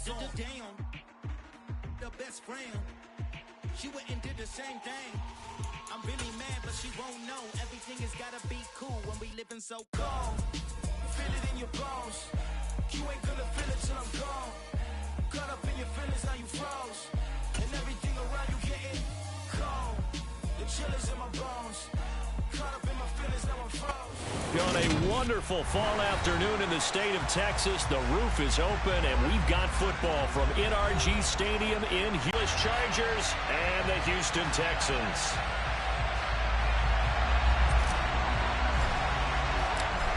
Damn, the best friend. She went and did the same thing. I'm really mad, but she won't know. Everything has gotta be cool when we living so cold. Feel it in your bones. You ain't gonna feel it till I'm gone. Caught up in your feelings, now you froze. And everything around you getting cold. The chill is in my bones. Caught up in my feelings, now I'm froze. On a wonderful fall afternoon in the state of Texas, the roof is open, and we've got football from NRG Stadium in Houston Chargers and the Houston Texans.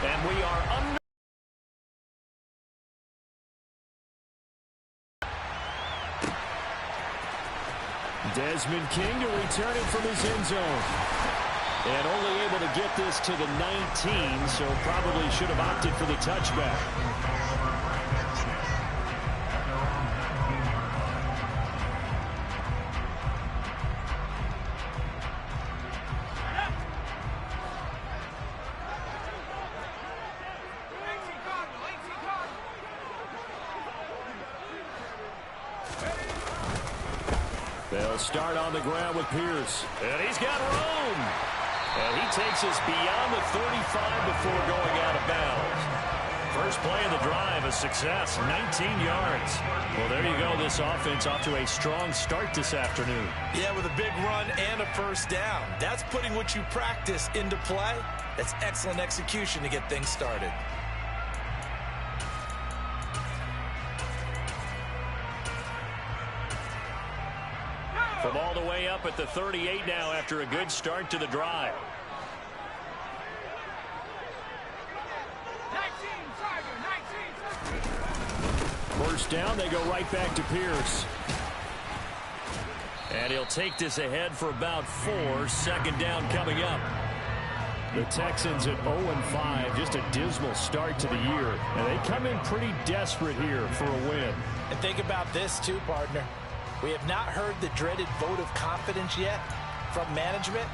And we are under. Desmond King to return it from his end zone. And only able to get this to the 19, so probably should have opted for the touchback. They'll start on the ground with Pierce. And he's got room. And he takes us beyond the 35 before going out of bounds. First play of the drive, a success, 19 yards. Well, there you go. This offense off to a strong start this afternoon. Yeah, with a big run and a first down. That's putting what you practice into play. That's excellent execution to get things started. From all the way up at the 38 now after a good start to the drive. First down, they go right back to Pierce. And he'll take this ahead for about 4. Second down coming up. The Texans at 0-5, just a dismal start to the year. And they come in pretty desperate here for a win. And think about this too, partner. We have not heard the dreaded vote of confidence yet from management.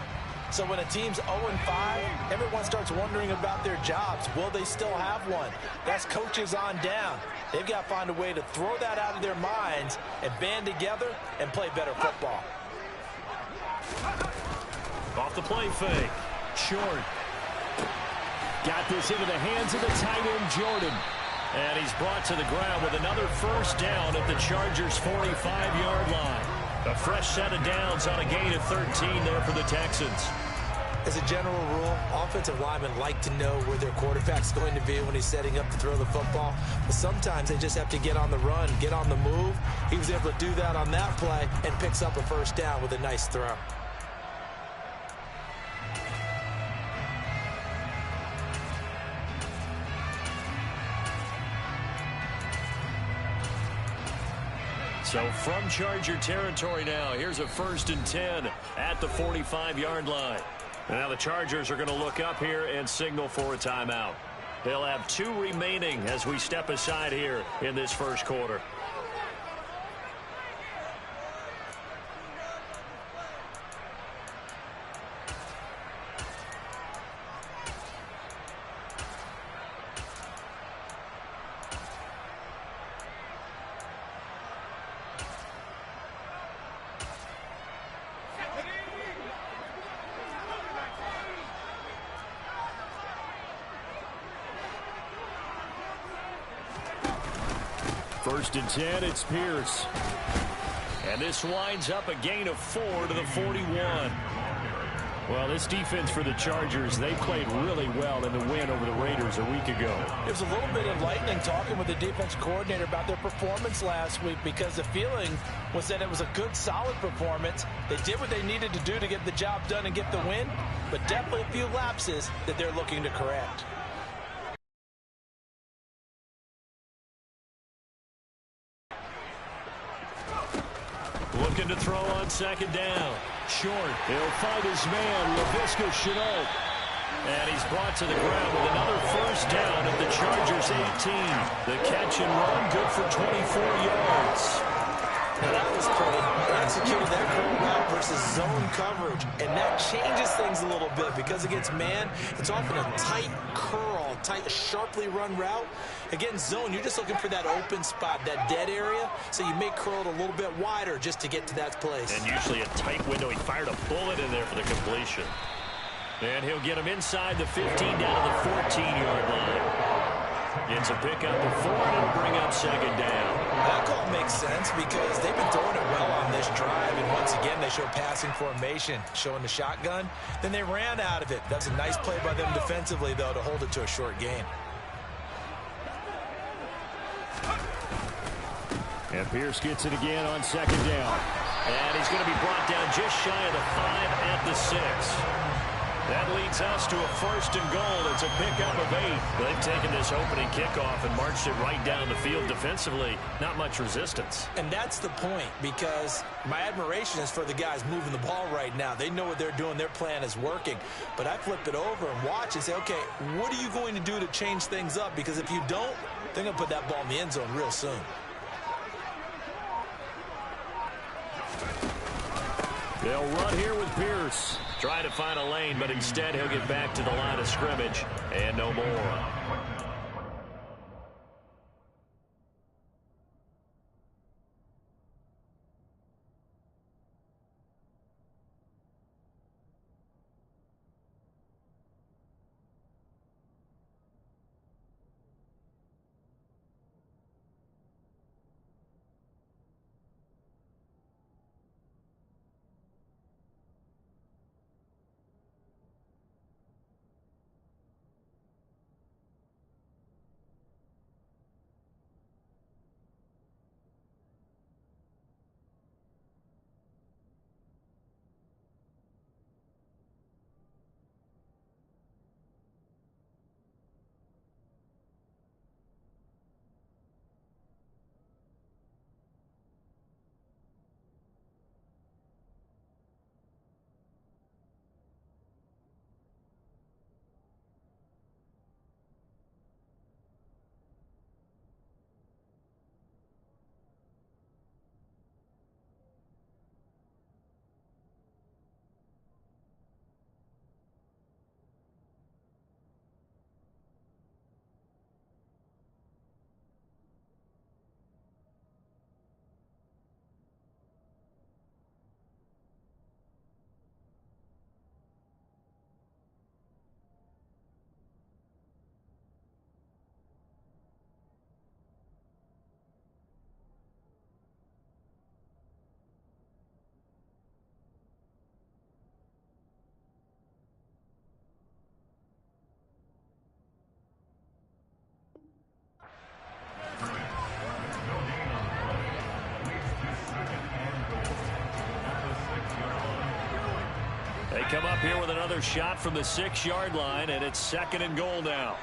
So when a team's 0-5, everyone starts wondering about their jobs. Will they still have one? That's coaches on down. They've got to find a way to throw that out of their minds and band together and play better football. Off the play fake. Short. Got this into the hands of the tight end, Jordan. And he's brought to the ground with another first down at the Chargers' 45-yard line. A fresh set of downs on a gain of 13 there for the Texans. As a general rule, offensive linemen like to know where their quarterback's going to be when he's setting up to throw the football. But sometimes they just have to get on the run, get on the move. He was able to do that on that play and picks up a first down with a nice throw. So from Charger territory now, here's a 1st and 10 at the 45-yard line. Now the Chargers are going to look up here and signal for a timeout. They'll have 2 remaining as we step aside here in this first quarter. First and 10, it's Pierce. And this winds up a gain of 4 to the 41. Well, this defense for the Chargers, they played really well in the win over the Raiders a week ago. There was a little bit of lightning talking with the defense coordinator about their performance last week because the feeling was that it was a good, solid performance. They did what they needed to do to get the job done and get the win, but definitely a few lapses that they're looking to correct. Looking to throw on second down. Short. He'll find his man, Laviska Shenault. And he's brought to the ground with another first down at the Chargers' 18. The catch and run good for 24 yards. Now that was pretty. They executed that curl route versus zone coverage, and that changes things a little bit because against man, it's often a tight curl, tight, sharply run route. Against zone, you're just looking for that open spot, that dead area, so you make curl a little bit wider just to get to that place. And usually a tight window. He fired a bullet in there for the completion. And he'll get him inside the 15 down to the 14-yard line. It's a pickup of 4 and it'll bring up second down. That call makes sense because they've been throwing it well on this drive, and once again they show passing formation, showing the shotgun. Then they ran out of it. That's a nice play by them defensively, though, to hold it to a short gain. And Pierce gets it again on second down. And he's going to be brought down just shy of the 5 at the 6. That leads us to a 1st and goal. It's a pickup of 8. They've taken this opening kickoff and marched it right down the field defensively. Not much resistance. And that's the point, because my admiration is for the guys moving the ball right now. They know what they're doing. Their plan is working. But I flip it over and watch and say, okay, what are you going to do to change things up? Because if you don't, they're going to put that ball in the end zone real soon. They'll run here with Pierce. Try to find a lane, but instead he'll get back to the line of scrimmage and no more. They come up here with another shot from the 6-yard line, and it's 2nd and goal now.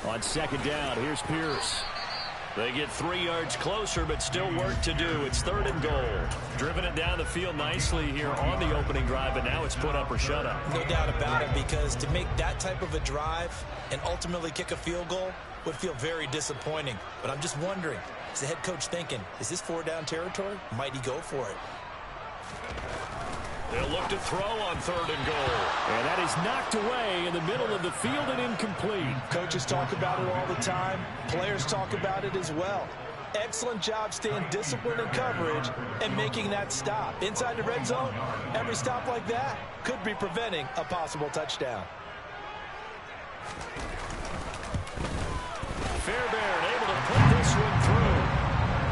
On 2nd down, here's Pierce. They get 3 yards closer, but still work to do. It's 3rd and goal. Driven it down the field nicely here on the opening drive, but now it's put up or shut up. No doubt about it, because to make that type of a drive and ultimately kick a field goal would feel very disappointing. But I'm just wondering, is the head coach thinking, is this 4-down territory? Might he go for it? They'll look to throw on 3rd and goal. And that is knocked away in the middle of the field and incomplete. Coaches talk about it all the time. Players talk about it as well. Excellent job staying disciplined in coverage and making that stop. Inside the red zone, every stop like that could be preventing a possible touchdown. Fairbairn able to put this one through.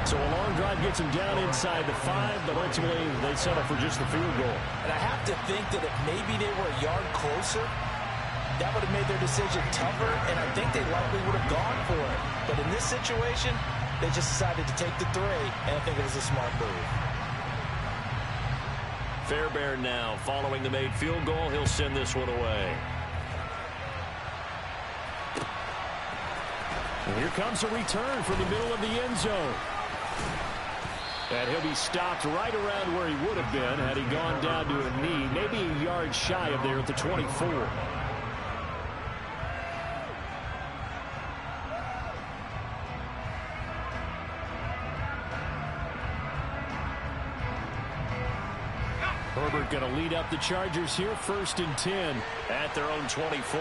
So a long drive gets him down inside the 5, but ultimately they settle for just the field goal. And I have to think that if maybe they were a yard closer, that would have made their decision tougher, and I think they likely would have gone for it. But in this situation, they just decided to take the 3, and I think it was a smart move. Fairbairn now following the made field goal. He'll send this one away. And here comes a return from the middle of the end zone. And he'll be stopped right around where he would have been had he gone down to a knee, maybe a yard shy of there at the 24. Herbert going to lead up the Chargers here, 1st and 10 at their own 24.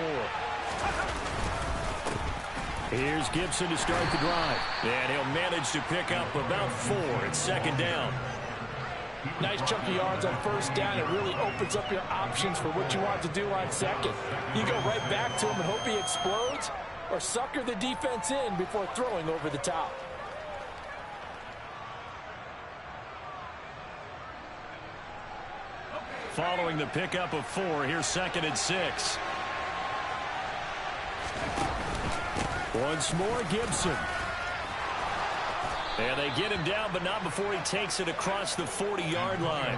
Here's Gibson to start the drive. And he'll manage to pick up about 4 at 2nd down. Nice chunk of yards on 1st down. It really opens up your options for what you want to do on 2nd. You go right back to him and hope he explodes, or sucker the defense in before throwing over the top. Following the pickup of 4, here's 2nd and 6. Once more, Gibson. And they get him down, but not before he takes it across the 40-yard line.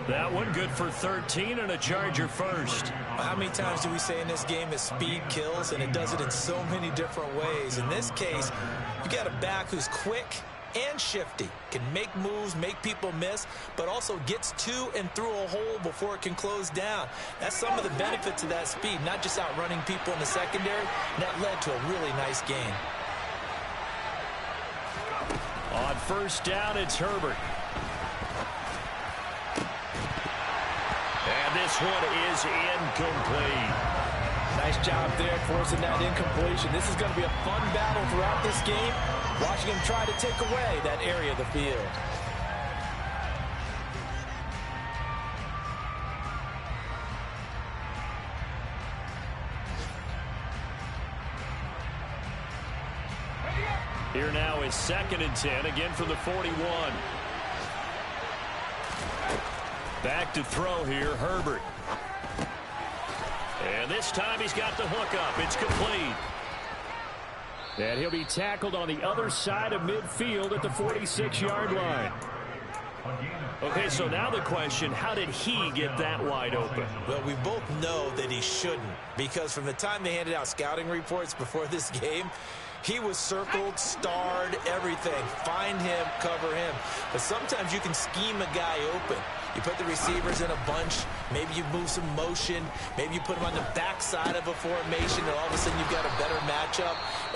That one good for 13 and a Charger first. How many times do we say in this game that speed kills, and it does it in so many different ways? In this case, you got a back who's quick and shifty, can make moves, make people miss, but also gets to and through a hole before it can close down. That's some of the benefits of that speed, not just outrunning people in the secondary. And that led to a really nice gain. On 1st down, it's Herbert. And this one is incomplete. Nice job there forcing that incompletion. This is going to be a fun battle throughout this game, watching him try to take away that area of the field. Here now is 2nd and 10, again from the 41. Back to throw here, Herbert. And this time he's got the hook up. It's complete. And he'll be tackled on the other side of midfield at the 46-yard line. Okay, so now the question, how did he get that wide open? Well, we both know that he shouldn't, because from the time they handed out scouting reports before this game, he was circled, starred, everything. Find him, cover him. But sometimes you can scheme a guy open. You put the receivers in a bunch. Maybe you move some motion. Maybe you put them on the backside of a formation, and all of a sudden you've got a better matchup.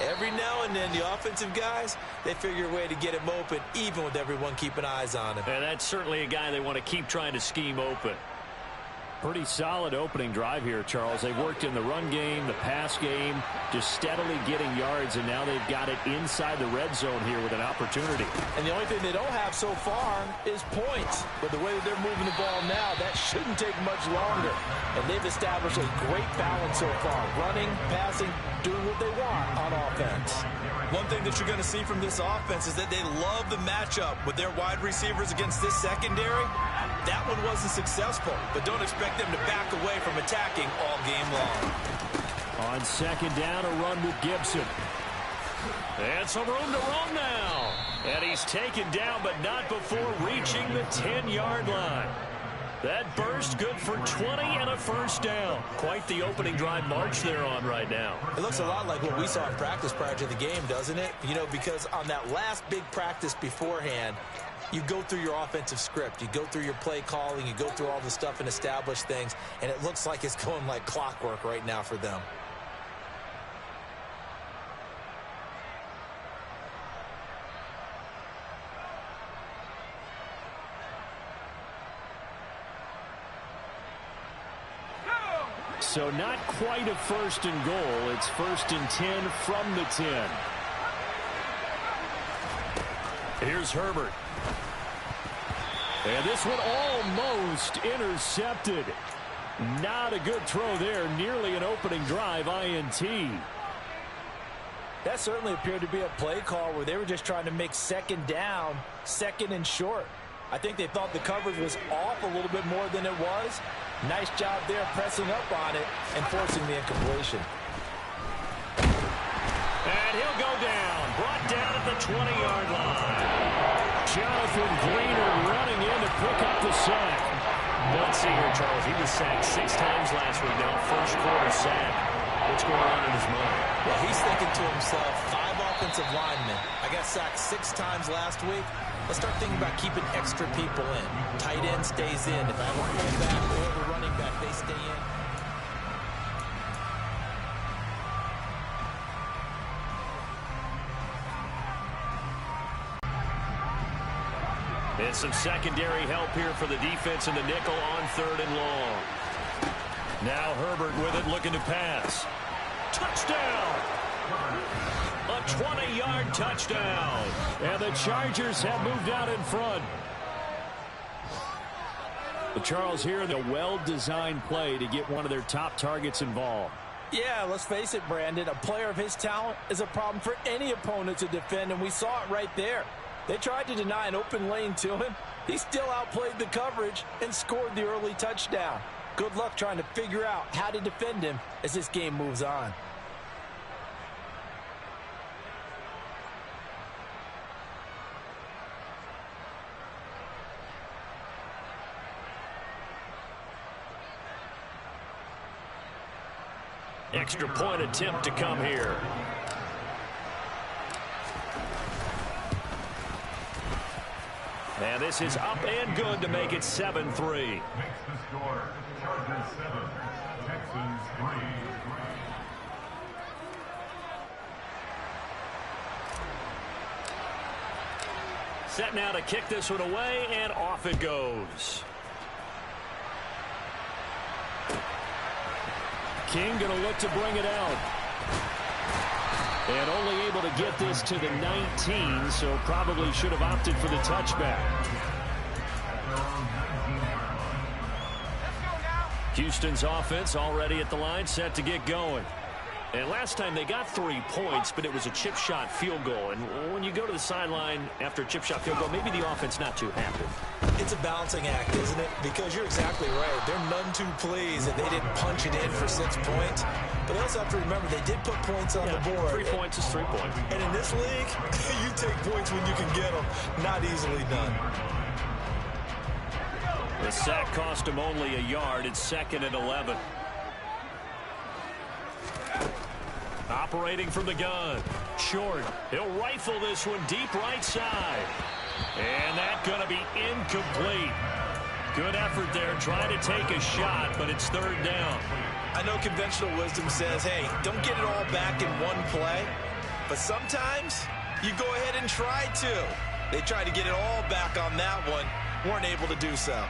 Every now and then, the offensive guys, they figure a way to get him open, even with everyone keeping eyes on him. And that's certainly a guy they want to keep trying to scheme open. Pretty solid opening drive here, Charles. They worked in the run game, the pass game, just steadily getting yards, and now they've got it inside the red zone here with an opportunity. And the only thing they don't have so far is points. But the way that they're moving the ball now, that shouldn't take much longer. And they've established a great balance so far. Running, passing, doing what they want on offense. One thing that you're going to see from this offense is that they love the matchup with their wide receivers against this secondary. That one wasn't successful, but don't expect them to back away from attacking all game long. On 2nd down, a run with Gibson. And some room to run now. And he's taken down, but not before reaching the 10-yard line. That burst good for 20 and a 1st down. Quite the opening drive march they're on right now. It looks a lot like what we saw in practice prior to the game, doesn't it? You know, because on that last big practice beforehand, you go through your offensive script. You go through your play calling. You go through all the stuff and establish things. And it looks like it's going like clockwork right now for them. So not quite a 1st and goal. It's 1st and 10 from the 10. Here's Herbert. And this one almost intercepted. Not a good throw there. Nearly an opening drive INT. That certainly appeared to be a play call where they were just trying to make 2nd down, 2nd and short. I think they thought the coverage was off a little bit more than it was. Nice job there pressing up on it and forcing the incompletion. And he'll go down. Brought down at the 20-yard line. Jonathan Greener running in to pick up the sack. Let's see here, Charles. He was sacked 6 times last week. Now 1st quarter sack. What's going on in his mind? Well, he's thinking to himself, 5 offensive linemen. I got sacked 6 times last week. Let's start thinking about keeping extra people in. Tight end stays in. If I have a fullback or the running back, they stay in. get some secondary help here for the defense in the nickel on 3rd and long. Now Herbert with it, looking to pass. Touchdown! A 20-yard touchdown. And the Chargers have moved out in front. But Charles, here, a well-designed play to get one of their top targets involved. Yeah, let's face it, Brandon. A player of his talent is a problem for any opponent to defend, and we saw it right there. They tried to deny an open lane to him. He still outplayed the coverage and scored the early touchdown. Good luck trying to figure out how to defend him as this game moves on. Extra point attempt to come here. And this is up and good to make it 7-3. Makes the score. Chargers 7, Texans 3. Set now to kick this one away, and off it goes. King going to look to bring it out. And only able to get this to the 19, so probably should have opted for the touchback. Houston's offense already at the line, set to get going. And last time they got 3 points, but it was a chip shot field goal. And when you go to the sideline after a chip shot field goal, maybe the offense not too happy. It's a balancing act, isn't it? Because you're exactly right. They're none too pleased that they didn't punch it in for 6 points. But they also have to remember they did put points on the board. 3 points is 3 points. And in this league, you take points when you can get them. Not easily done. The sack cost him only a yard. It's 2nd and 11. Operating from the gun. Short. He'll rifle this one deep right side. And that's going to be incomplete. Good effort there trying to take a shot, but it's 3rd down. I know conventional wisdom says, hey, don't get it all back in one play. But sometimes you go ahead and try to. They tried to get it all back on that one. Weren't able to do so.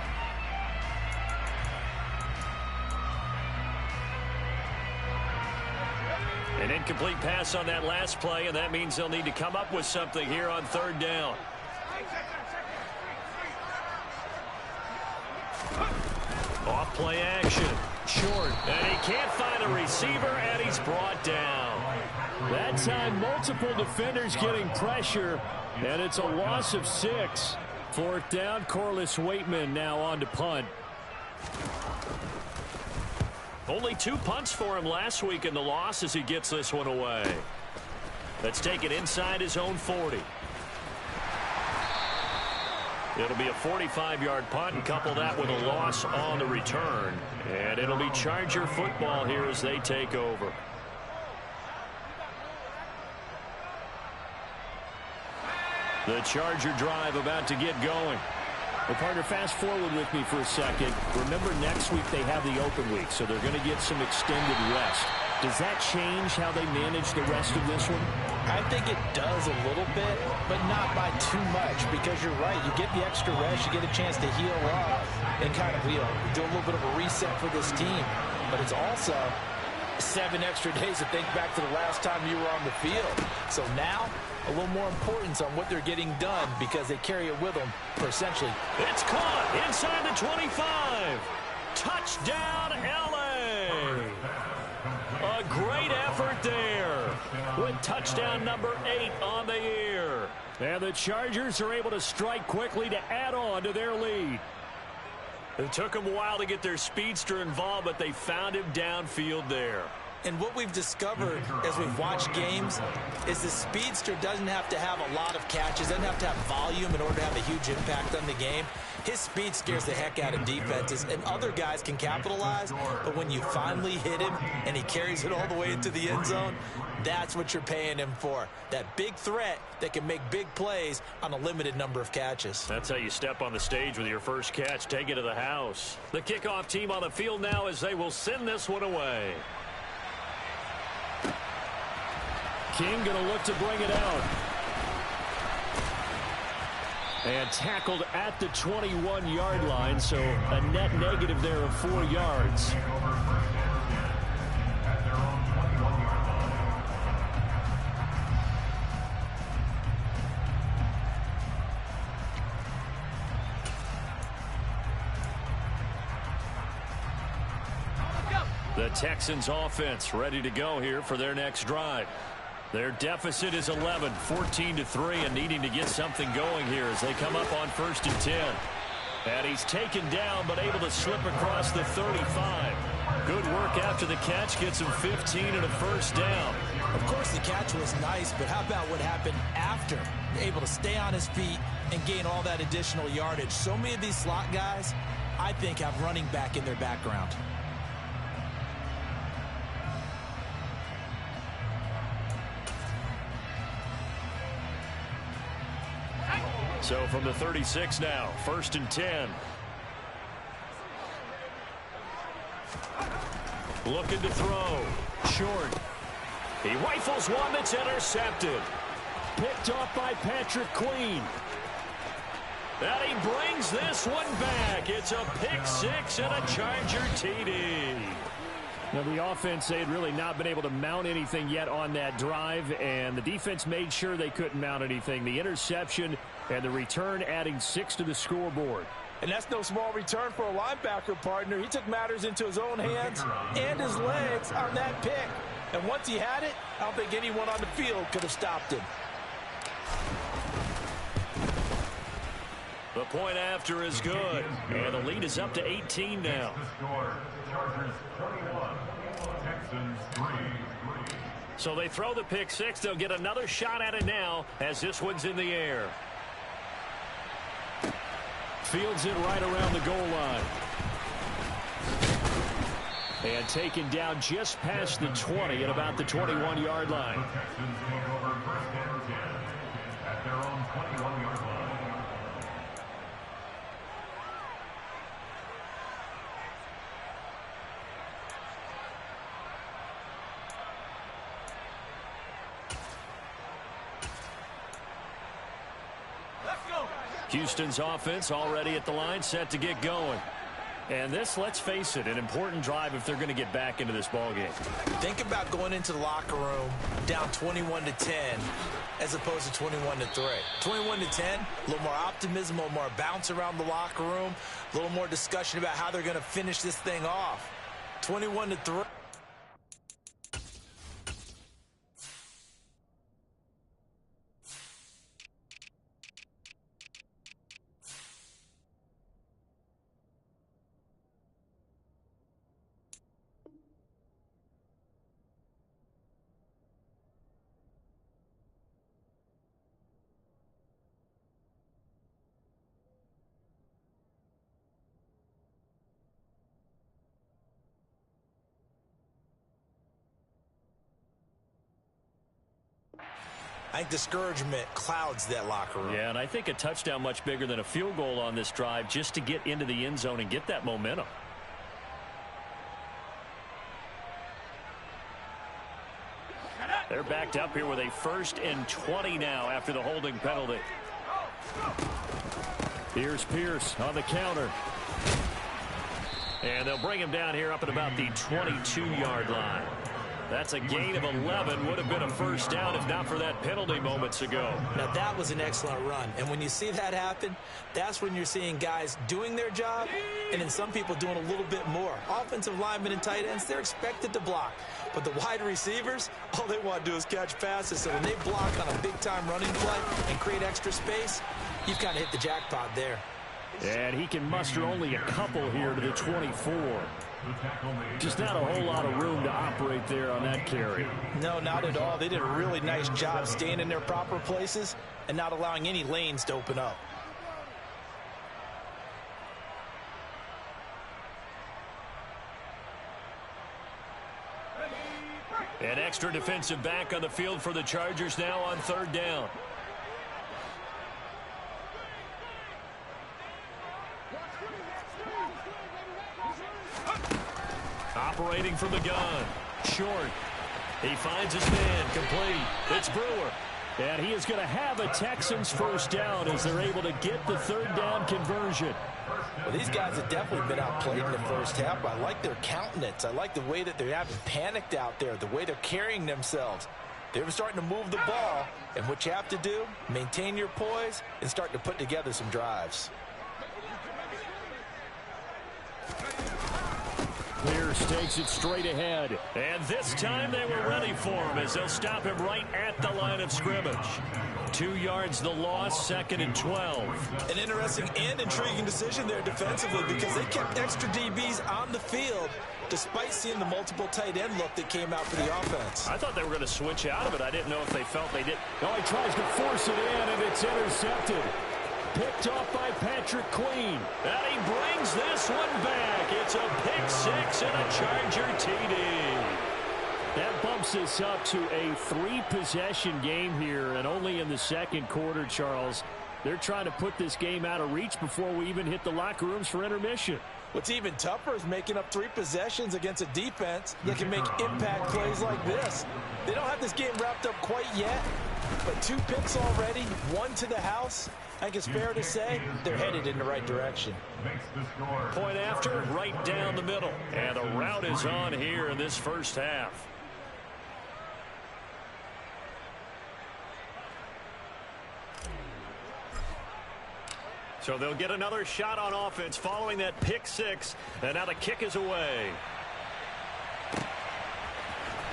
An incomplete pass on that last play, and that means they'll need to come up with something here on 3rd down. Off play action. Short. And he can't find a receiver, and he's brought down. That time, multiple defenders getting pressure, and it's a loss of 6. 4th down, Corliss Waitman now on to punt. Only 2 punts for him last week in the loss as he gets this one away. Let's take it inside his own 40. It'll be a 45-yard punt and couple that with a loss on the return. And it'll be Charger football here as they take over. The Charger drive about to get going. Well, partner, fast forward with me for a second. Remember, next week they have the open week, so they're going to get some extended rest. Does that change how they manage the rest of this one? I think it does a little bit, but not by too much, because you're right. You get the extra rest, you get a chance to heal up and kind of, do a little bit of a reset for this team. But it's also 7 extra days to think back to the last time you were on the field. So now, a little more importance on what they're getting done because they carry it with them for essentially. It's caught inside the 25. Touchdown, L.A. A great effort there with touchdown number 8 on the year. And the Chargers are able to strike quickly to add on to their lead. It took them a while to get their speedster involved, but they found him downfield there. And what we've discovered as we've watched games is the speedster doesn't have to have a lot of catches, doesn't have to have volume in order to have a huge impact on the game. His speed scares the heck out of defenses, and other guys can capitalize, but when you finally hit him and he carries it all the way into the end zone, that's what you're paying him for. That big threat that can make big plays on a limited number of catches. That's how you step on the stage with your first catch. Take it to the house. The kickoff team on the field now as they will send this one away. King going to look to bring it out. And tackled at the 21-yard line, so a net negative there of 4 yards. The Texans offense ready to go here for their next drive. Their deficit is 11, 14-3, and needing to get something going here as they come up on 1st and 10. And he's taken down, but able to slip across the 35. Good work after the catch, gets him 15 and a first down. Of course, the catch was nice, but how about what happened after? Able to stay on his feet and gain all that additional yardage. So many of these slot guys, I think, have running back in their background. So from the 36 now, 1st and 10. Looking to throw. Short. He rifles one that's intercepted. Picked off by Patrick Queen. And he brings this one back. It's a pick six and a Charger TD. Now, the offense, they had really not been able to mount anything yet on that drive, and the defense made sure they couldn't mount anything. The interception and the return adding 6 to the scoreboard. And that's no small return for a linebacker, partner. He took matters into his own hands and his legs on that pick. And once he had it, I don't think anyone on the field could have stopped him. The point after is good. And the lead is up to 18 now. Chargers 21, Texans 3. So they throw the pick six. They'll get another shot at it now as this one's in the air. Fields it right around the goal line. And taken down just past the 20 at about the 21-yard line. The Texans take over 1st and 10 at their own 21-yard line. Houston's offense already at the line, set to get going. And this, let's face it, an important drive if they're going to get back into this ballgame. Think about going into the locker room down 21-10 as opposed to 21-3. 21-10, a little more optimism, a little more bounce around the locker room, a little more discussion about how they're going to finish this thing off. 21-3. I think discouragement clouds that locker room. Yeah, and I think a touchdown much bigger than a field goal on this drive just to get into the end zone and get that momentum. They're backed up here with a 1st and 20 now after the holding penalty. Here's Pierce on the counter. And they'll bring him down here up at about the 22-yard line. That's a gain of 11. Would have been a first down if not for that penalty moments ago. Now, that was an excellent run. And when you see that happen, that's when you're seeing guys doing their job and then some people doing a little bit more. Offensive linemen and tight ends, they're expected to block. But the wide receivers, all they want to do is catch passes. So when they block on a big-time running play and create extra space, you've kind of hit the jackpot there. And he can muster only a couple here to the 24. Just not a whole lot of room to operate there on that carry. No, not at all. They did a really nice job staying in their proper places and not allowing any lanes to open up. An extra defensive back on the field for the Chargers now on 3rd down. Operating from the gun. Short. He finds his man. Complete. It's Brewer. And he is going to have a Texans first down as they're able to get the third down conversion. Well, these guys have definitely been outplayed in the first half. I like their countenance. I like the way that they haven't panicked out there, the way they're carrying themselves. They're starting to move the ball, and what you have to do, maintain your poise and start to put together some drives. Pierce takes it straight ahead. And this time they were ready for him as they'll stop him right at the line of scrimmage. 2 yards the loss, 2nd and 12. An interesting and intriguing decision there defensively because they kept extra DBs on the field despite seeing the multiple tight end look that came out for the offense. I thought they were going to switch out of it. I didn't know if they felt they did. Oh, he tries to force it in, and it's intercepted. Picked off by Patrick Queen. And he brings this one back. It's a pick six and a Charger TD. That bumps us up to a 3-possession game here, and only in the second quarter, Charles. They're trying to put this game out of reach before we even hit the locker rooms for intermission. What's even tougher is making up 3 possessions against a defense that can make impact plays like this. They don't have this game wrapped up quite yet, but 2 picks already, 1 to the house. I think it's fair to say they're headed in the right direction. Point after, right down the middle. And the route is on here in this first half. So they'll get another shot on offense following that pick six. And now the kick is away.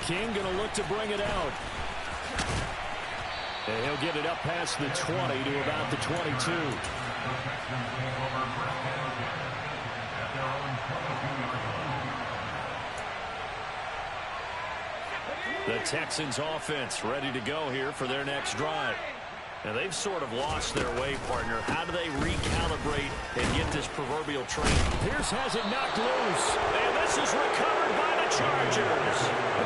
King going to look to bring it out. And he'll get it up past the 20 to about the 22. The Texans offense ready to go here for their next drive. And they've sort of lost their way, partner. How do they recalibrate and get this proverbial train? Pierce has it knocked loose. And this is recovered by the Chargers.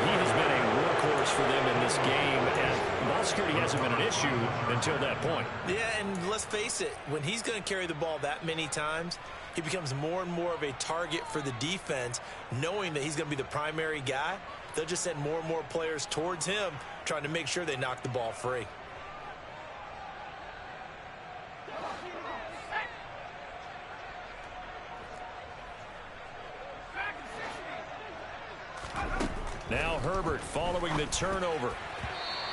He has been a workhorse for them in this game. And ball security hasn't been an issue until that point. Yeah, and let's face it, when he's going to carry the ball that many times, he becomes more and more of a target for the defense, knowing that he's going to be the primary guy. They'll just send more and more players towards him, trying to make sure they knock the ball free. Now Herbert following the turnover.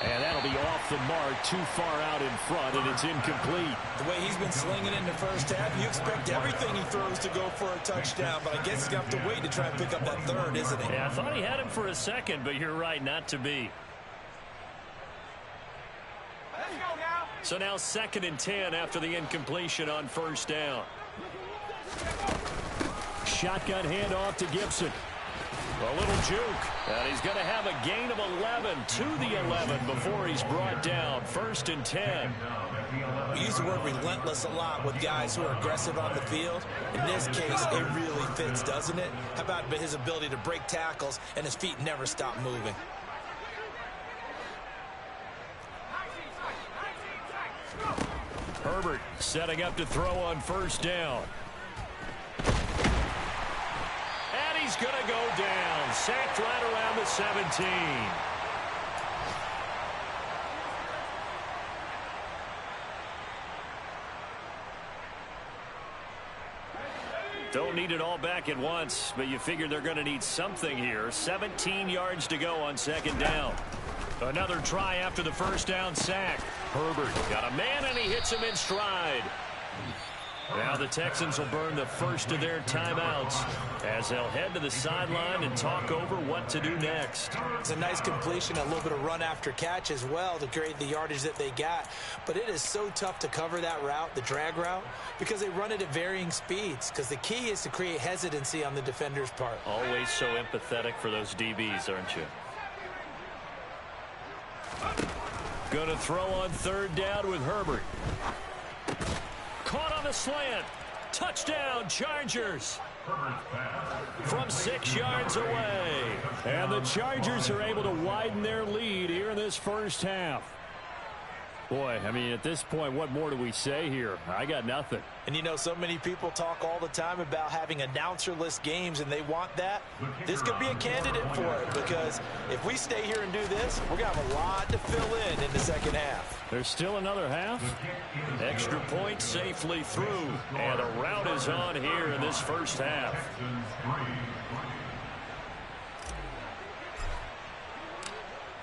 And that'll be off the mark, too far out in front, and it's incomplete. The way he's been slinging in the first half, you expect everything he throws to go for a touchdown, but I guess he's going to have to wait to try and pick up that third, isn't he? Yeah, I thought he had him for a second, but you're right, not to be. So now 2nd and 10 after the incompletion on first down. Shotgun handoff to Gibson. A little juke, and he's going to have a gain of 11 to the 11 before he's brought down. 1st and 10. We use the word relentless a lot with guys who are aggressive on the field. In this case, it really fits, doesn't it? How about his ability to break tackles and his feet never stop moving? Herbert setting up to throw on first down. He's going to go down. Sacked right around the 17. Don't need it all back at once, but you figure they're going to need something here. 17 yards to go on 2nd down. Another try after the first down sack. Herbert got a man, and he hits him in stride. Now the Texans will burn the first of their timeouts as they'll head to the sideline and talk over what to do next. It's a nice completion, a little bit of run after catch as well to create the yardage that they got. But it is so tough to cover that route, the drag route, because they run it at varying speeds. Because the key is to create hesitancy on the defender's part. Always so empathetic for those DBs, aren't you? Going to throw on 3rd down with Herbert. Caught on the slant. Touchdown, Chargers. From 6 yards away. And the Chargers are able to widen their lead here in this first half. Boy, I mean, at this point, what more do we say here? I got nothing. And, you know, so many people talk all the time about having announcer-less games, and they want that. This could be a candidate for it, because if we stay here and do this, we're going to have a lot to fill in the second half. There's still another half. Extra point safely through, and a rout is on here in this first half.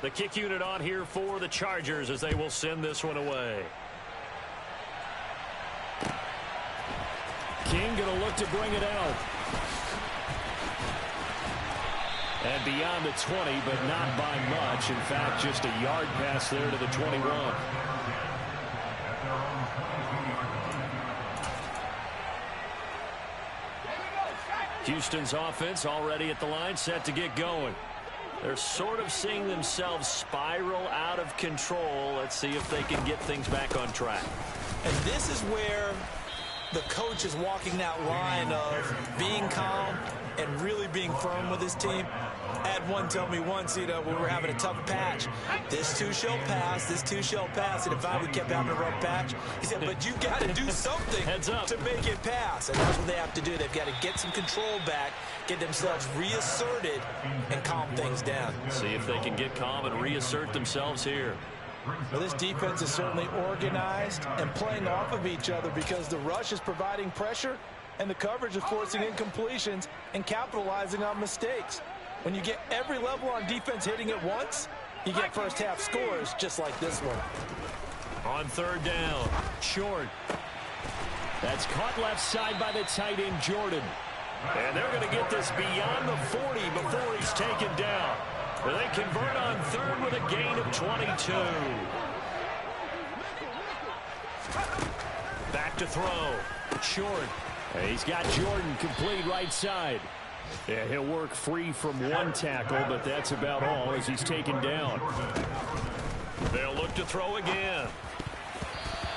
The kick unit on here for the Chargers as they will send this one away. King going to look to bring it out. And beyond the 20, but not by much. In fact, just a yard pass there to the 21. Houston's offense already at the line, set to get going. They're sort of seeing themselves spiral out of control. Let's see if they can get things back on track. And this is where the coach is walking that line of being calm and really being firm with his team. I had one tell me once, you know, when we were having a tough patch, this too shall pass, this too shall pass. And if we kept having a rough patch, he said, but you got to do something Heads up to make it pass. And that's what they have to do. They've got to get some control back, get themselves reasserted, and calm things down. See if they can get calm and reassert themselves here. Well, this defense is certainly organized and playing off of each other because the rush is providing pressure and the coverage is forcing incompletions and capitalizing on mistakes. When you get every level on defense hitting at once, you get first half scores just like this one. On third down, short. That's caught left side by the tight end, Jordan. And they're going to get this beyond the 40 before he's taken down. They convert on third with a gain of 22. Back to throw. Short. He's got Jordan complete right side. Yeah, he'll work free from one tackle, but that's about all as he's taken down. They'll look to throw again.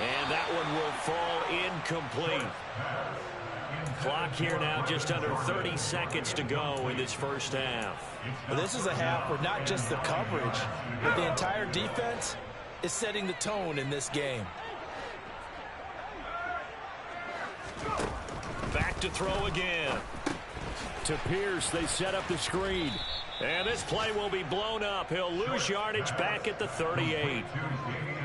And that one will fall incomplete. Clock here now, just under 30 seconds to go in this first half. Well, this is a half where not just the coverage, but the entire defense is setting the tone in this game. Back to throw again. To Pierce, they set up the screen. And this play will be blown up. He'll lose yardage back at the 38.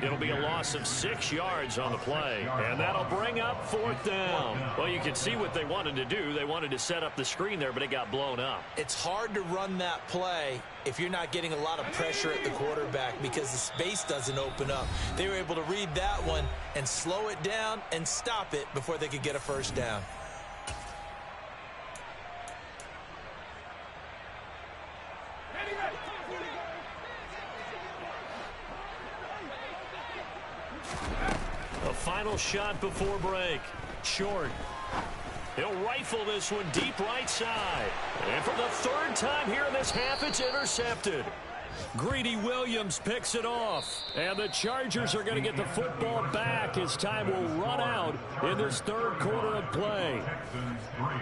It'll be a loss of 6 yards on the play. And that'll bring up fourth down. Well, you can see what they wanted to do. They wanted to set up the screen there, but it got blown up. It's hard to run that play if you're not getting a lot of pressure at the quarterback because the space doesn't open up. They were able to read that one and slow it down and stop it before they could get a first down. A final shot before break. Short. He'll rifle this one deep right side. And for the third time here in this half, it's intercepted. Greedy Williams picks it off. And the Chargers are going to get the football back as time will run out in this third quarter of play.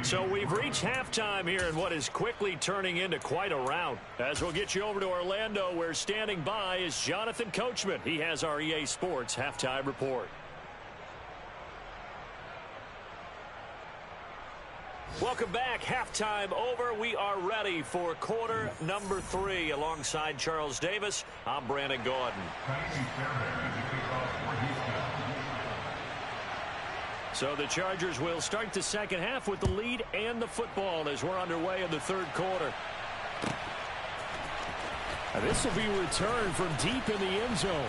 So we've reached halftime here in what is quickly turning into quite a rout. As we'll get you over to Orlando, where standing by is Jonathan Coachman. He has our EA Sports halftime report. Welcome back. Halftime over. We are ready for quarter number 3. Alongside Charles Davis, I'm Brandon Gordon. So the Chargers will start the second half with the lead and the football as we're underway in the third quarter. This will be returned from deep in the end zone.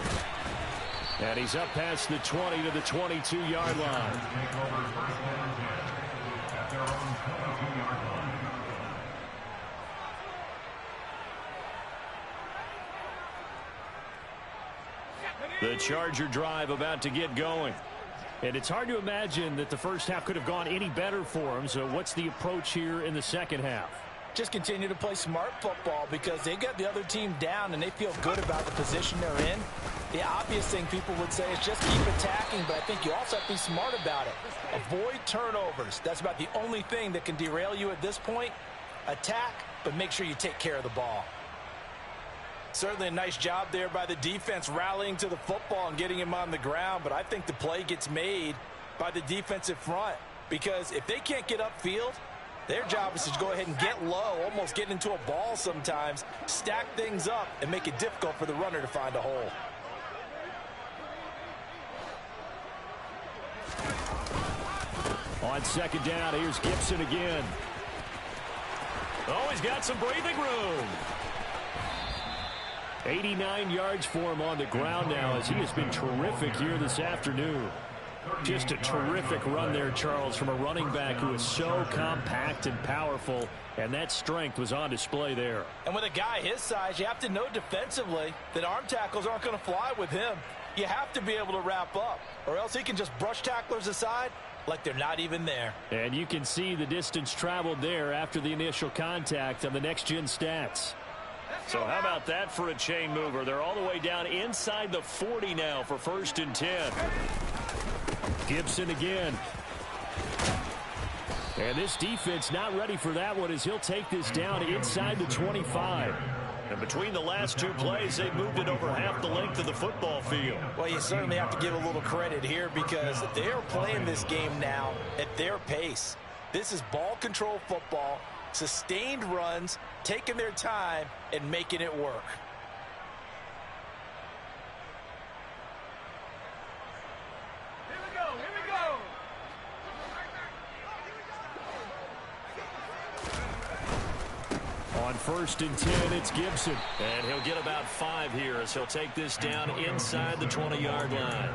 And he's up past the 20 to the 22-yard line. The Charger drive about to get going. And it's hard to imagine that the first half could have gone any better for them. So what's the approach here in the second half? Just continue to play smart football because they got the other team down and they feel good about the position they're in. The obvious thing people would say is just keep attacking, but I think you also have to be smart about it. Avoid turnovers. That's about the only thing that can derail you at this point. Attack, but make sure you take care of the ball. Certainly a nice job there by the defense rallying to the football and getting him on the ground, but I think the play gets made by the defensive front because if they can't get upfield, their job is to go ahead and get low, almost get into a ball sometimes, stack things up, and make it difficult for the runner to find a hole. On second down, here's Gibson again. Oh, he's got some breathing room. 89 yards for him on the ground now as he has been terrific here this afternoon. Just a terrific run there, Charles, from a running back who is so compact and powerful, and that strength was on display there. And with a guy his size, you have to know defensively that arm tackles aren't going to fly with him. You have to be able to wrap up, or else he can just brush tacklers aside like they're not even there. And you can see the distance traveled there after the initial contact on the next-gen stats. So how about that for a chain mover? They're all the way down inside the 40 now for 1st and 10. Gibson again. And this defense not ready for that one as he'll take this down inside the 25. And between the last two plays, they've moved it over half the length of the football field. Well, you certainly have to give a little credit here because they are playing this game now at their pace. This is ball control football, sustained runs, taking their time, and making it work. On 1st and 10, it's Gibson. And he'll get about 5 here as he'll take this down inside the 20-yard line.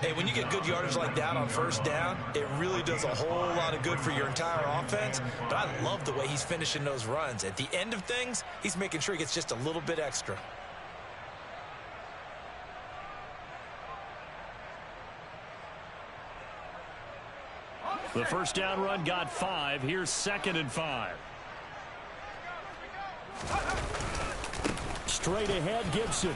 Hey, when you get good yardage like that on 1st down, it really does a whole lot of good for your entire offense. But I love the way he's finishing those runs. At the end of things, he's making sure he gets just a little bit extra. The 1st down run got 5. Here's 2nd and 5. Straight ahead, Gibson.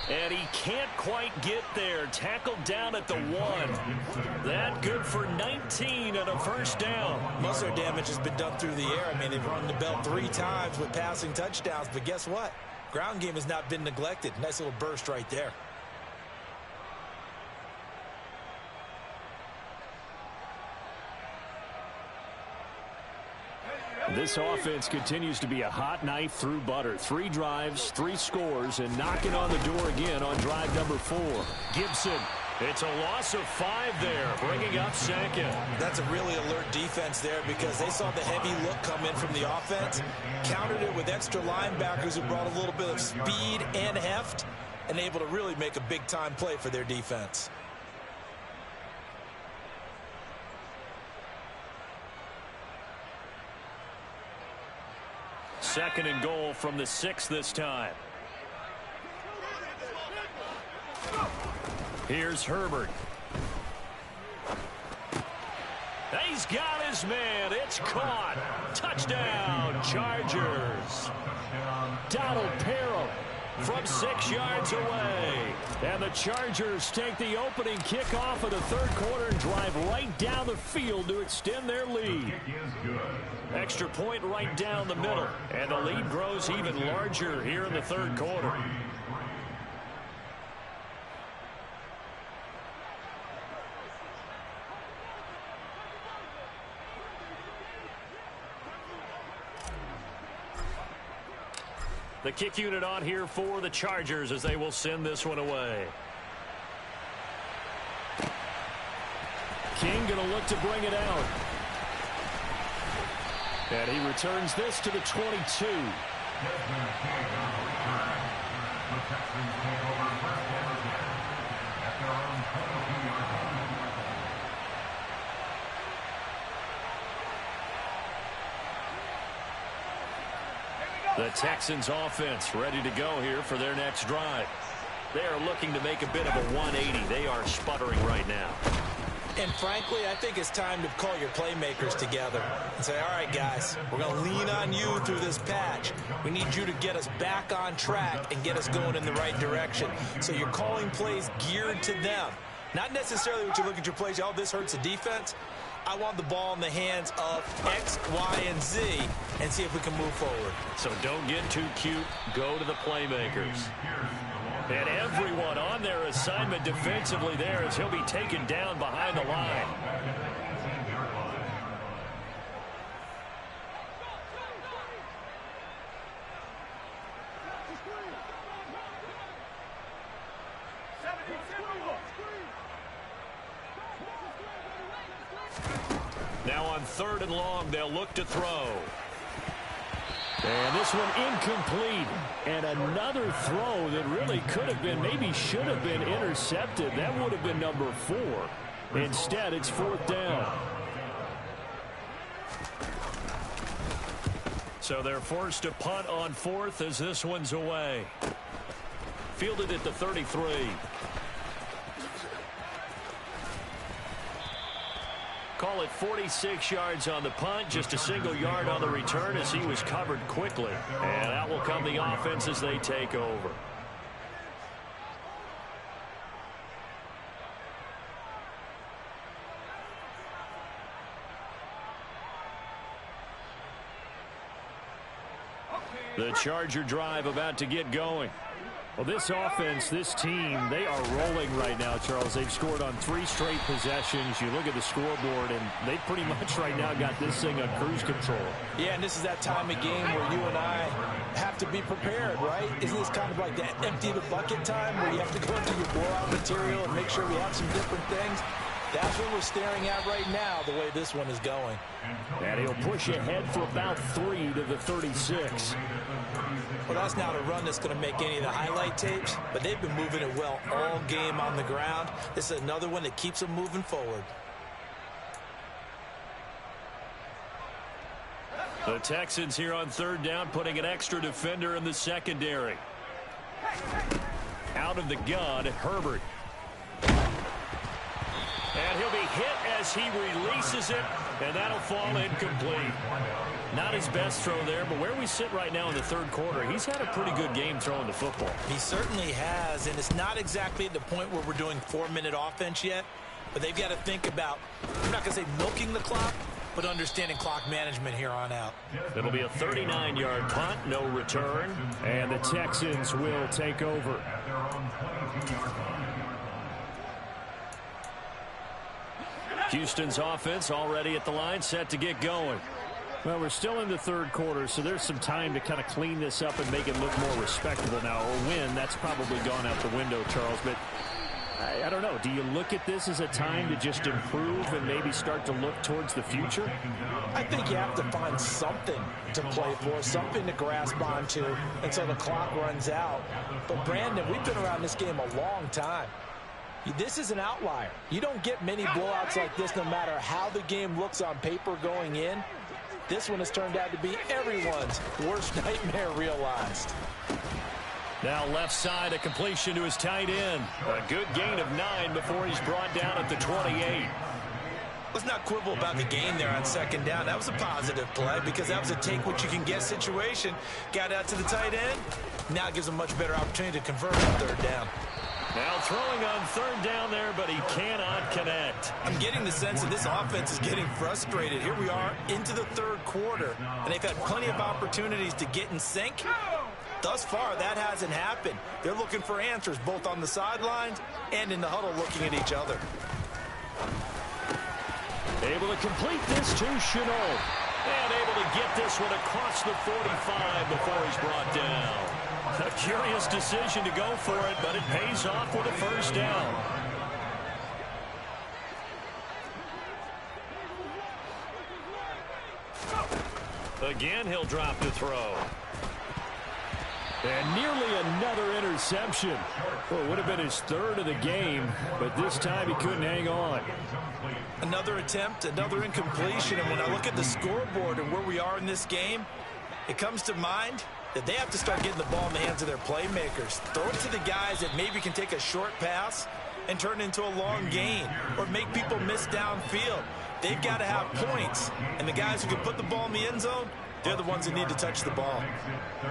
And he can't quite get there. Tackled down at the 1. That good for 19 and a 1st down. Most of their damage has been done through the air. I mean, they've rung the bell 3 times with passing touchdowns. But guess what? Ground game has not been neglected. Nice little burst right there. This offense continues to be a hot knife through butter. 3 drives, 3 scores, and knocking on the door again on drive number 4. Gibson. It's a loss of 5 there, bringing up 2nd. That's a really alert defense there because they saw the heavy look come in from the offense, countered it with extra linebackers who brought a little bit of speed and heft, and able to really make a big-time play for their defense. Second and goal from the 6 this time. Here's Herbert. He's got his man. It's caught. Touchdown, Chargers. Donald Parham From 6 yards away. And the Chargers take the opening kickoff of the 3rd quarter and drive right down the field to extend their lead. Extra point right down the middle. And the lead grows even larger here in the 3rd quarter. The kick unit on here for the Chargers as they will send this one away. King going to look to bring it out. And he returns this to the 22. The Texans offense ready to go here for their next drive. They are looking to make a bit of a 180. They are sputtering right now. And frankly, I think it's time to call your playmakers together and say, all right, guys, we're going to lean on you through this patch. We need you to get us back on track and get us going in the right direction. So you're calling plays geared to them. Not necessarily what you look at your plays, oh, this hurts the defense. I want the ball in the hands of X, Y, and Z and see if we can move forward. So don't get too cute. Go to the playmakers. And everyone on their assignment defensively there as he'll be taken down behind the line. Now on 3rd and long, they'll look to throw. And this one incomplete. And another throw that really could have been, maybe should have been intercepted. That would have been number 4. Instead, it's 4th down. So they're forced to punt on 4th as this one's away. Fielded at the 33. Call it 46 yards on the punt, just a single yard on the return as he was covered quickly. And out will come the offense as they take over. The Charger drive about to get going. Well, this offense, this team, they are rolling right now, Charles. They've scored on 3 straight possessions. You look at the scoreboard, and they pretty much right now got this thing on cruise control. Yeah, and this is that time of game where you and I have to be prepared, right? Isn't this kind of like that empty the bucket time where you have to go into your blowout material and make sure we have some different things? That's what we're staring at right now, the way this one is going. And he'll push ahead for about 3 to the 36. Well, that's not a run that's going to make any of the highlight tapes, but they've been moving it well all game on the ground. This is another one that keeps them moving forward. The Texans here on 3rd down, putting an extra defender in the secondary. Out of the gun, Herbert. And he'll be hit as he releases it, and that'll fall incomplete. Not his best throw there, but where we sit right now in the 3rd quarter, he's had a pretty good game throwing the football. He certainly has, and it's not exactly at the point where we're doing 4-minute offense yet, but they've got to think about, I'm not going to say milking the clock, but understanding clock management here on out. It'll be a 39-yard punt, no return, and the Texans will take over. Houston's offense already at the line, set to get going. Well, we're still in the 3rd quarter, so there's some time to kind of clean this up and make it look more respectable now. Or win, that's probably gone out the window, Charles. But I don't know. Do you look at this as a time to just improve and maybe start to look towards the future? I think you have to find something to play for, something to grasp onto until the clock runs out. But, Brandon, we've been around this game a long time. This is an outlier. You don't get many blowouts like this no matter how the game looks on paper going in. This one has turned out to be everyone's worst nightmare realized. Now left side, a completion to his tight end. A good gain of 9 before he's brought down at the 28. Let's not quibble about the gain there on 2nd down. That was a positive play because that was a take-what-you-can-get situation. Got out to the tight end. Now it gives a much better opportunity to convert on 3rd down. Now throwing on 3rd down there, but he cannot connect. I'm getting the sense that this offense is getting frustrated. Here we are into the 3rd quarter, and they've had plenty of opportunities to get in sync. Thus far, that hasn't happened. They're looking for answers both on the sidelines and in the huddle looking at each other. Able to complete this to Chenault. And able to get this one across the 45 before he's brought down. A curious decision to go for it, but it pays off with a 1st down. Again, he'll drop the throw. And nearly another interception. Well, it would have been his 3rd of the game, but this time he couldn't hang on. Another attempt, another incompletion, and when I look at the scoreboard and where we are in this game, it comes to mind that they have to start getting the ball in the hands of their playmakers. Throw it to the guys that maybe can take a short pass and turn it into a long gain or make people miss downfield. They've got to have points, and the guys who can put the ball in the end zone, they're the ones that need to touch the ball.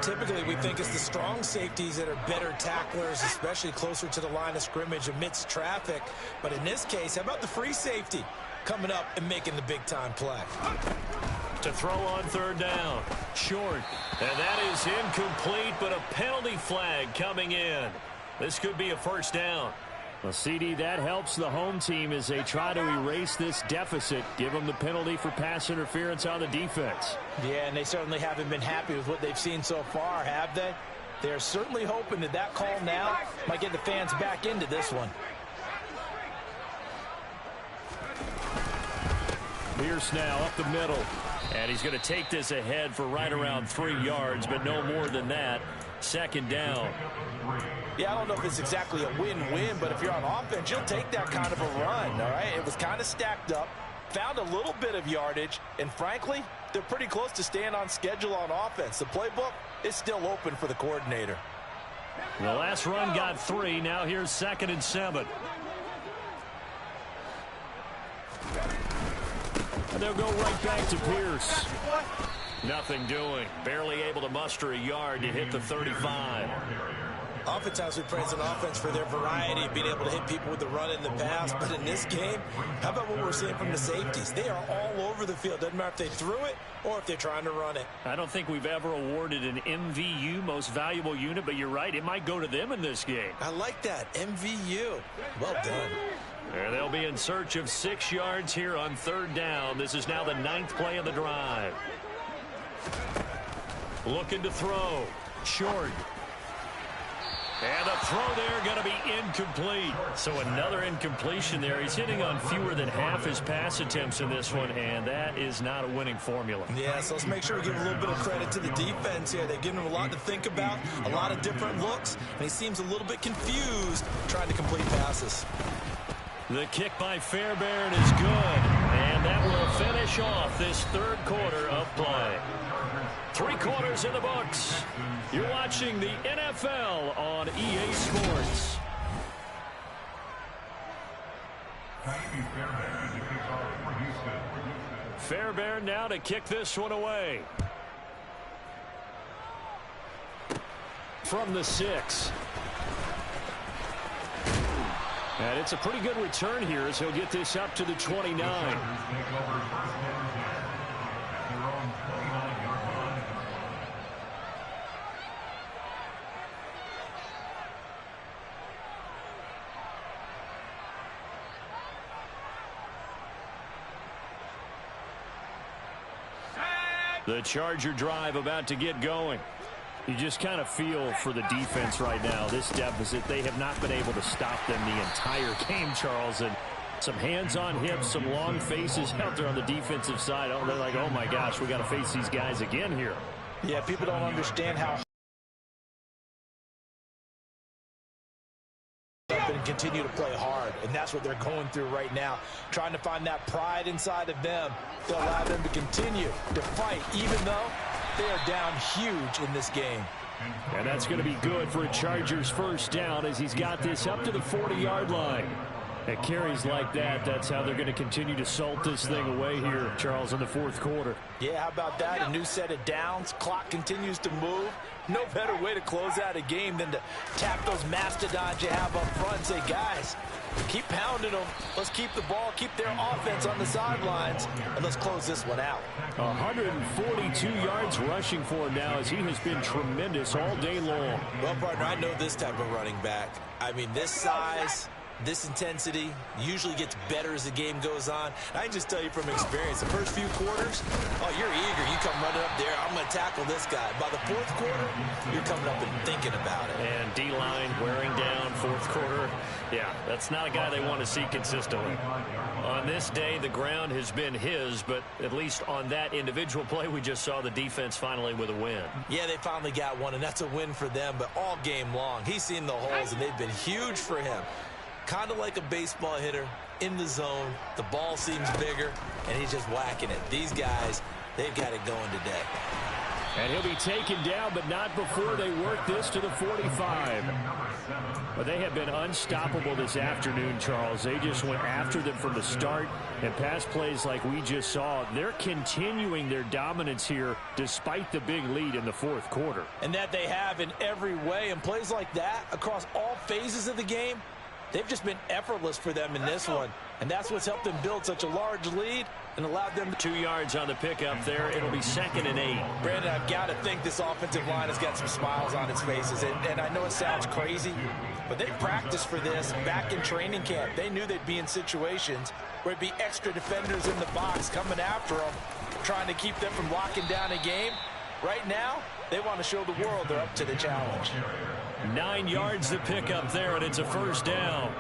Typically, we think it's the strong safeties that are better tacklers, especially closer to the line of scrimmage amidst traffic. But in this case, how about the free safety? coming up and making the big-time play. To throw on third down. Short. And that is incomplete, but a penalty flag coming in. This could be a first down. Well, CD, that helps the home team as they try to erase this deficit. Give them the penalty for pass interference on the defense. Yeah, and they certainly haven't been happy with what they've seen so far, have they? They're certainly hoping that that call now might get the fans back into this one. Pierce now up the middle. And he's going to take this ahead for right around 3 yards, but no more than that. Second down. Yeah, I don't know if it's exactly a win-win, but if you're on offense, you'll take that kind of a run, all right? It was kind of stacked up, found a little bit of yardage, and frankly, they're pretty close to staying on schedule on offense. The playbook is still open for the coordinator. The last run got 3. Now here's 2nd and 7. And they'll go right back to Pierce. Nothing doing. Barely able to muster a yard to hit the 35. Oftentimes we praise an offense for their variety of being able to hit people with the run in the pass, but in this game, how about what we're seeing from the safeties? They are all over the field. Doesn't matter if they threw it or if they're trying to run it. I don't think we've ever awarded an MVU, most valuable unit, but you're right, it might go to them in this game. I like that, MVU. Well done. And they'll be in search of 6 yards here on third down. This is now the 9th play of the drive. Looking to throw. Short. And the throw there going to be incomplete. So another incompletion there. He's hitting on fewer than half his pass attempts in this one, and that is not a winning formula. Yeah, so let's make sure we give a little bit of credit to the defense here. They've given him a lot to think about, a lot of different looks, and he seems a little bit confused trying to complete passes. The kick by Fairbairn is good, and that will finish off this third quarter of play. 3 quarters in the books. You're watching the NFL on EA Sports. Fairbairn now to kick this one away. From the 6. And it's a pretty good return here as he'll get this up to the 29. The Charger drive about to get going. You just kind of feel for the defense right now. This deficit, they have not been able to stop them the entire game, Charles. And some hands on hips, some long faces out there on the defensive side. Oh, they're like, oh, my gosh, we got to face these guys again here. Yeah, people don't understand how and continue to play hard, and that's what they're going through right now, trying to find that pride inside of them to allow them to continue to fight, even though they are down huge in this game. And that's going to be good for a Chargers first down as he's got this up to the 40-yard line. At carries like that, that's how they're going to continue to salt this thing away here, Charles, in the fourth quarter. Yeah, how about that? A new set of downs. Clock continues to move. No better way to close out a game than to tap those mastodons you have up front and say, guys, keep pounding them. Let's keep the ball, keep their offense on the sidelines, and let's close this one out. 142 yards rushing for him now as he has been tremendous all day long. Well, partner, I know this type of running back. I mean, this size, this intensity usually gets better as the game goes on. I can just tell you from experience, the first few quarters, oh, you're eager. You come running up there, I'm going to tackle this guy. By the fourth quarter, you're coming up and thinking about it. And D-line wearing down fourth quarter. Yeah, that's not a guy they want to see consistently. On this day, the ground has been his, but at least on that individual play, we just saw the defense finally with a win. Yeah, they finally got one, and that's a win for them, but all game long, he's seen the holes, and they've been huge for him. Kind of like a baseball hitter in the zone. The ball seems bigger, and he's just whacking it. These guys, they've got it going today. And he'll be taken down, but not before they work this to the 45. But they have been unstoppable this afternoon, Charles. They just went after them from the start, and pass plays like we just saw, they're continuing their dominance here despite the big lead in the fourth quarter. And that they have in every way, and plays like that across all phases of the game, they've just been effortless for them in this one. And that's what's helped them build such a large lead and allowed them to... 2 yards on the pickup there. It'll be 2nd and 8. Brandon, I've got to think this offensive line has got some smiles on its faces. And I know it sounds crazy, but they practiced for this back in training camp. They knew they'd be in situations where it'd be extra defenders in the box coming after them, trying to keep them from locking down a game. Right now, they want to show the world they're up to the challenge. 9 yards to pick up there, and it's a 1st down.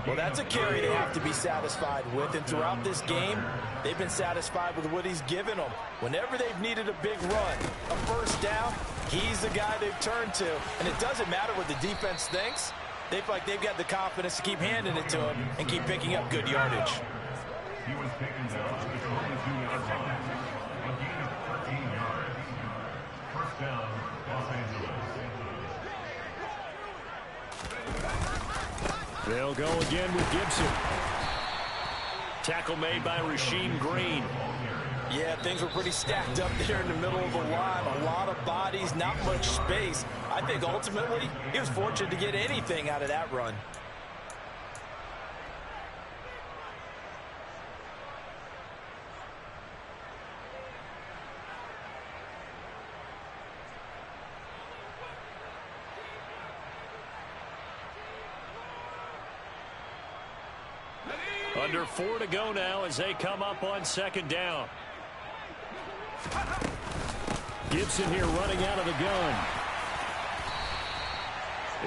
Well, that's a carry they have to be satisfied with, and throughout this game, they've been satisfied with what he's given them. Whenever they've needed a big run, a 1st down, he's the guy they've turned to. And it doesn't matter what the defense thinks. They feel like they've got the confidence to keep handing it to him and keep picking up good yardage. He was taken down to the 22-yard line. A gain of 13 yards. 1st down, Los Angeles. They'll go again with Gibson. Tackle made by Rasheem Green. Yeah, things were pretty stacked up there in the middle of the line. A lot of bodies, not much space. I think ultimately he was fortunate to get anything out of that run. Under 4 to go now as they come up on 2nd down. Gibson here running out of the gun.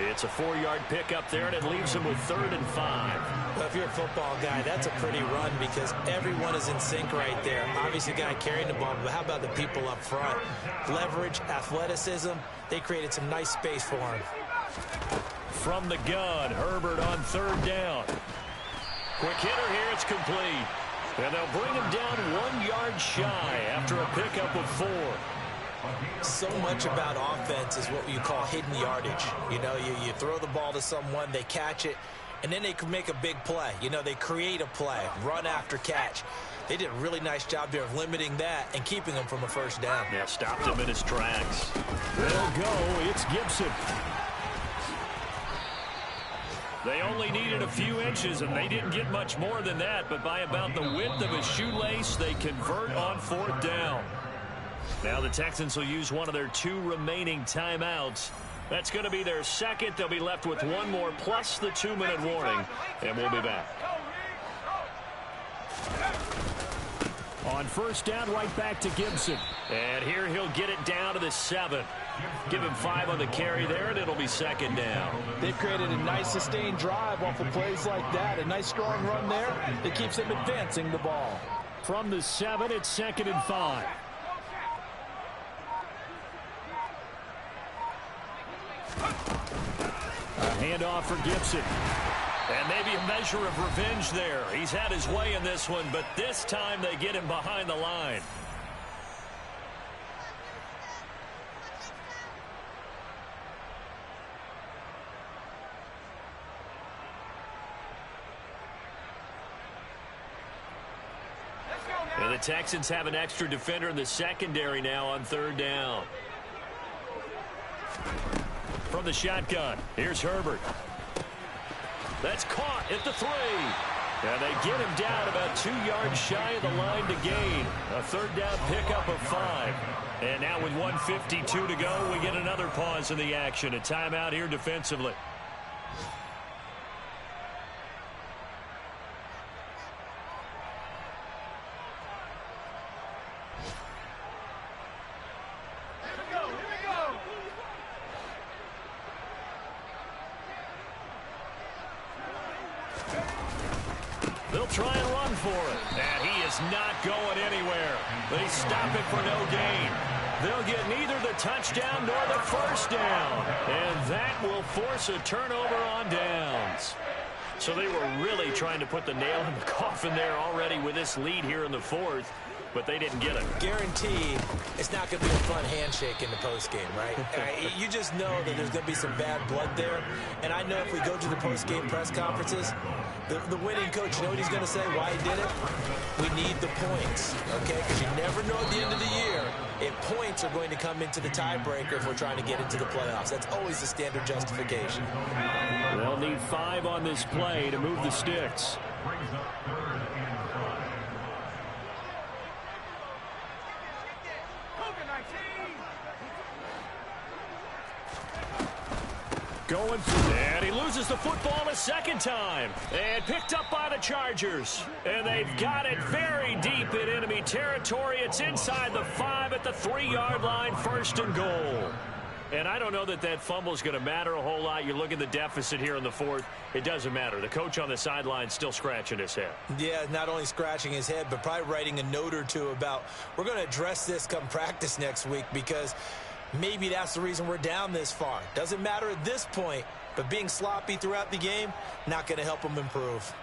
It's a 4-yard pickup there, and it leaves him with 3rd and 5. Well, if you're a football guy, that's a pretty run because everyone is in sync right there. Obviously, the guy carrying the ball, but how about the people up front? Leverage, athleticism, they created some nice space for him. From the gun, Herbert on 3rd down. Quick hitter here, it's complete. And they'll bring him down 1 yard shy after a pickup of 4. So much about offense is what you call hidden yardage. You know, you throw the ball to someone, they catch it, and then they can make a big play. You know, they create a play, run after catch. They did a really nice job there of limiting that and keeping him from a 1st down. Yeah, stopped him in his tracks. They'll go, it's Gibson. They only needed a few inches, and they didn't get much more than that, but by about the width of a shoelace, they convert on 4th down. Now the Texans will use one of their 2 remaining timeouts. That's going to be their 2nd. They'll be left with 1 more plus the 2-minute warning, and we'll be back. On 1st down, right back to Gibson. And here he'll get it down to the 7. Give him 5 on the carry there, and it'll be 2nd down. They've created a nice sustained drive off of plays like that. A nice strong run there that keeps them advancing the ball. From the 7, it's 2nd and 5. A handoff for Gibson. And maybe a measure of revenge there. He's had his way in this one, but this time they get him behind the line. And the Texans have an extra defender in the secondary now on 3rd down. From the shotgun, here's Herbert. That's caught at the 3. And they get him down about 2 yards shy of the line to gain. A 3rd down pickup of 5. And now with 1:52 to go, we get another pause in the action. A timeout here defensively. They'll try and run for it. And he is not going anywhere. They stop it for no gain. They'll get neither the touchdown nor the 1st down. And that will force a turnover on downs. So they were really trying to put the nail in the coffin there already with this lead here in the 4th. But they didn't get it. Guaranteed, it's not going to be a fun handshake in the postgame, right? You just know that there's going to be some bad blood there. And I know if we go to the postgame press conferences, the winning coach, you know what he's going to say, why he did it? We need the points, okay? Because you never know at the end of the year if points are going to come into the tiebreaker if we're trying to get into the playoffs. That's always the standard justification. They'll need 5 on this play to move the sticks. Brings up 3rd and 5. Going for it, and he loses the football a second time. And picked up by the Chargers. And they've got it very deep in enemy territory. It's inside the 5 at the 3-yard line, 1st and goal. And I don't know that that fumble is going to matter a whole lot. You look at the deficit here in the 4th. It doesn't matter. The coach on the sideline still scratching his head. Yeah, not only scratching his head, but probably writing a note or two about, we're going to address this come practice next week, because maybe that's the reason we're down this far. Doesn't matter at this point, but being sloppy throughout the game, not going to help them improve.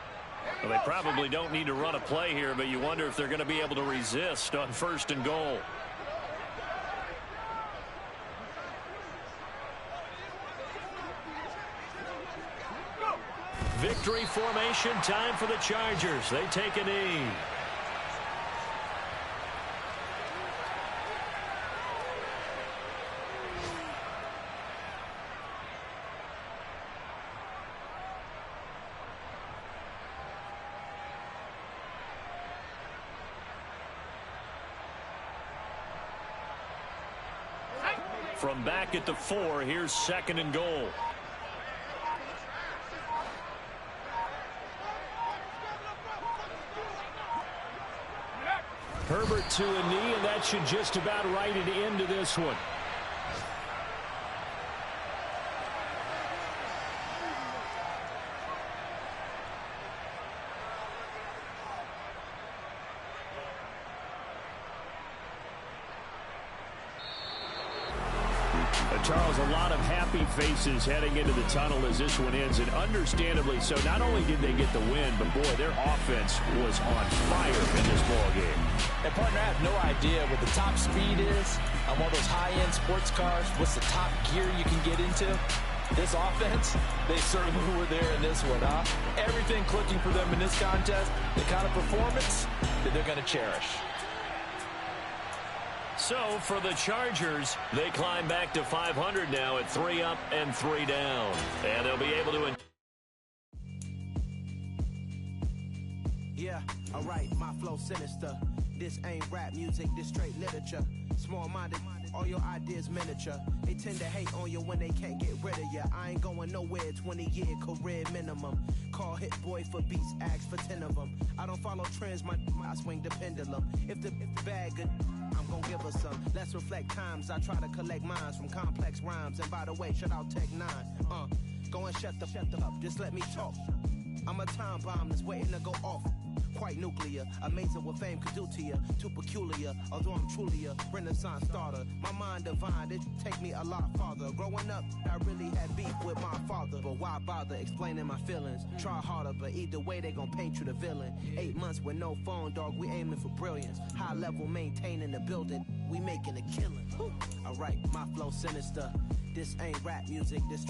Well, they probably don't need to run a play here, but you wonder if they're going to be able to resist on 1st and goal. Victory formation time for the Chargers. They take a knee. From back at the 4, here's 2nd and goal. Herbert to a knee, and that should just about write it into this one. Charles, a lot of happy faces heading into the tunnel as this one ends, and understandably so. Not only did they get the win, but boy, their offense was on fire in this ballgame. And partner, I have no idea what the top speed is on one of those high-end sports cars. What's the top gear you can get into? This offense, they certainly were there in this one, huh? Everything clicking for them in this contest, the kind of performance that they're going to cherish. So for the Chargers, they climb back to 500 now at 3 up and 3 down. And they'll be able to... Yeah, alright, my flow sinister. This ain't rap music, this straight literature. Small-minded, all your ideas miniature. They tend to hate on you when they can't get rid of you. I ain't going nowhere, 20-year career minimum. Call Hit Boy for beats, ask for 10 of them. I don't follow trends, I swing the pendulum. If the bag good, I'm gonna give her some. Let's reflect times, I try to collect minds from complex rhymes. And by the way, shout out Tech 9. Go and shut the up, just let me talk. I'm a time bomb that's waiting to go off. Quite nuclear, amazing what fame could do to you. Too peculiar, although I'm truly a renaissance starter. My mind divine, it take me a lot farther. Growing up, I really had beef with my father. But why bother explaining my feelings? Try harder, but either way they gon' paint you the villain. 8 months with no phone, dog, we aiming for brilliance. High level maintaining the building, we making a killing. Alright, my flow sinister. This ain't rap music, this